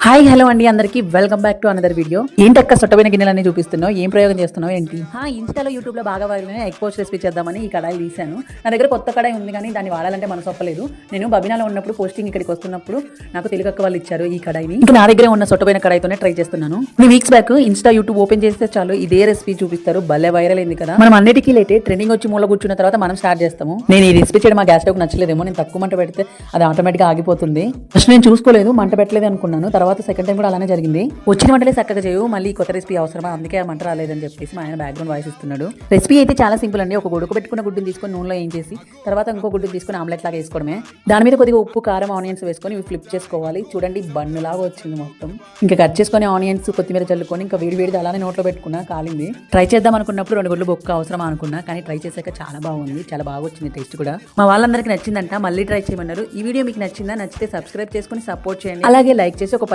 Hi hello అండి అందరికి welcome back to another video. ఏంటక్క సొట్టబోయిన గిన్నెలన్నీ చూపిస్తున్నావు, ఏం ప్రయోగం చేస్తున్నావు ఏంటి? ఇన్స్టాలో యూట్యూబ్ లో బాగా వైరల్ ఎగ్ పోస్ట్ రెసిపీ చేద్దామని ఈ కడాయి తీశాను. నా దగ్గర కొత్త కడాయి ఉంది కానీ దాన్ని వాడాలంటే మనసు ఒప్పలేదు. నేను బబినాలో ఉన్నప్పుడు పోస్టింగ్ ఇక్కడికి వస్తున్నప్పుడు నాకు తెలుగక్క వాళ్ళు ఇచ్చారు ఈ కడాయిని. ఇంకా నా దగ్గర ఉన్న సొట్టబోయిన కడాయితోనే ట్రై చేస్తున్నాను. 3 weeks back Insta YouTube open చేస్తే చాలు ఇదే రెసిపీ చూపిస్తారు, భలే వైరల్ అయింది కదా. మనం అన్నిటికీ లేటే ట్రెండింగ్ వచ్చి మూల కూర్చున్న తర్వాత మనం స్టార్ట్ చేస్తాము. నేను ఈ రెసిపీ చేయడం మా గ్యాస్ స్టవ్ నచ్చలేదేమో, నేను తక్కువ మంట పెడితే అది ఆటోమేటిక్ గా ఆగిపోతుంది. ఫస్ట్ నేను చూసుకోలేదు, మంట పెట్టలేదు అనుకున్నాను. తర్వాత సెకండ్ టైం కూడా అలానే జరిగింది. వచ్చిన వంటలే చక్కగా చేయవు, మళ్ళీ కొత్త రెసిపీ అవసరమా, అందుకే ఆ మంట రాలేదని చెప్పేసి మా ఆయన బ్యాక్గ్రౌండ్ వాయిస్ ఇస్తున్నాడు. రెసిపీ అయితే చాలా సింపుల్ అండి. ఒక ఉడకబెట్టుకున్న గుడ్డుని తీసుకొని నూనెలో ఏం చేసి తర్వాత ఇంకో గుడ్డుని తీసుకొని ఆమ్లెట్ లాగా వేసుకోవడమే. దాని మీద కొద్దిగా ఉప్పు కారం ఆనియన్స్ వేసుకొని ఇవి ఫ్లిప్ చేసుకోవాలి. చూడండి బన్ను లాగా వచ్చింది మొత్తం. ఇంకా కట్ చేసుకొని ఆనియన్స్ కొత్తిమీర చల్లుకొని ఇంకా వేడి అలానే నోట్లో పెట్టుకున్నా, కాలింది. ట్రై చేద్దాం అనుకున్నప్పుడు 2 గుడ్లు బొక్క అవసరమా అనుకున్నా, కానీ ట్రై చేశాక చాలా బాగుంది, చాలా బాగా వచ్చింది టేస్ట్ కూడా. మా వాళ్ళందరికీ నచ్చిందంట, మళ్ళీ ట్రై చేయమన్నారు. ఈ వీడియో మీకు నచ్చిందా? నచ్చితే సబ్స్క్రైబ్ చేసుకొని సపోర్ట్ చేయండి, అలాగే లైక్ చేసి ఒక